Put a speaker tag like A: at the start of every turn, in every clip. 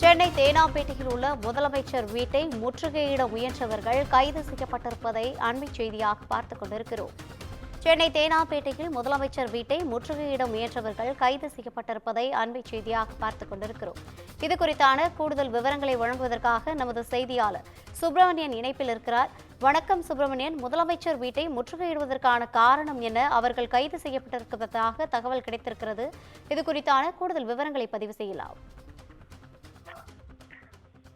A: சென்னை தேனாம்பேட்டையில் உள்ள முதலமைச்சர் வீட்டை முற்றுகையிட முயன்றவர்கள் கைது செய்யப்பட்டிருப்பதை அண்மை செய்தியாக பார்த்துக் கொண்டிருக்கிறோம். சென்னை தேனாம்பேட்டையில் முதலமைச்சர் வீட்டை முற்றுகையிட முயன்றவர்கள் கைது செய்யப்பட்டிருப்பதை அண்மை செய்தியாக பார்த்துக் கொண்டிருக்கிறோம். இதுகுறித்தான கூடுதல் விவரங்களை வழங்குவதற்காக நமது செய்தியாளர் சுப்பிரமணியன் இணைப்பில் இருக்கிறார். வணக்கம் சுப்பிரமணியன், முதலமைச்சர் வீட்டை முற்றுகையிடுவதற்கான காரணம் என்ன? அவர்கள் கைது செய்யப்பட்டிருப்பதாக தகவல் கிடைத்திருக்கிறது. இதுகுறித்தான கூடுதல் விவரங்களை பதிவு செய்யலாம்.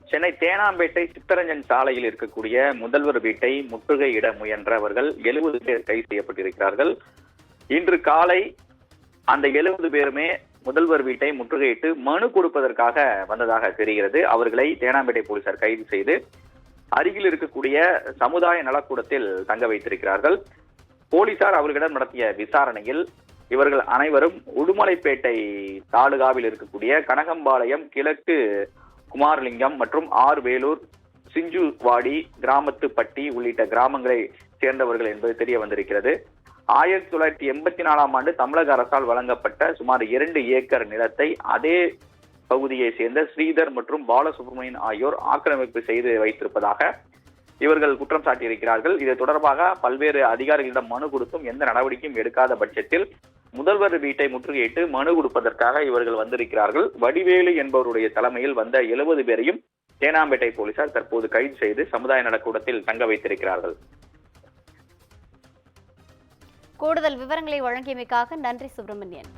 B: சென்னை தேனாம்பேட்டை சித்தரஞ்சன் சாலையில் இருக்கக்கூடிய முதல்வர் வீட்டை முற்றுகையிட முயன்றவர்கள் 70 பேர் கைது செய்யப்பட்டிருக்கிறார்கள். இன்று காலை அந்த 70 பேருமே முதல்வர் வீட்டை முற்றுகையிட்டு மனு கொடுப்பதற்காக வந்ததாக தெரிகிறது. அவர்களை தேனாம்பேட்டை போலீசார் கைது செய்து அருகில் இருக்கக்கூடிய சமுதாய நலக்கூடத்தில் தங்க வைத்திருக்கிறார்கள். போலீசார் அவர்களிடம் நடத்திய விசாரணையில் இவர்கள் அனைவரும் உடுமலைப்பேட்டை தாலுகாவில் இருக்கக்கூடிய கனகம்பாளையம், கிழக்கு குமாரலிங்கம் மற்றும் ஆர் வேலூர், சிஞ்சுவாடி, கிராமத்துப்பட்டி உள்ளிட்ட கிராமங்களை சேர்ந்தவர்கள் என்பது தெரிய வந்திருக்கிறது. 1984ஆம் ஆண்டு தமிழக அரசால் வழங்கப்பட்ட சுமார் 2 ஏக்கர் நிலத்தை அதே பகுதியை சேர்ந்த ஸ்ரீதர் மற்றும் பாலசுப்ரமணியன் ஆகியோர் ஆக்கிரமிப்பு செய்து வைத்திருப்பதாக இவர்கள் குற்றம் சாட்டியிருக்கிறார்கள். இது தொடர்பாக பல்வேறு அதிகாரிகளிடம் மனு கொடுத்தும் எந்த நடவடிக்கையும் எடுக்காத பட்சத்தில் முதல்வர் வீட்டை முற்றுகையிட்டு மனு கொடுப்பதற்காக இவர்கள் வந்திருக்கிறார்கள். வடிவேலு என்பவருடைய தலைமையில் வந்த 70 பேரையும் தேனாம்பேட்டை போலீசார் தற்போது கைது செய்து சமுதாய நலக்கூடத்தில் தங்க வைத்திருக்கிறார்கள்.
A: கூடுதல் விவரங்களை வழங்கியமைக்காக நன்றி சுப்பிரமணியன்.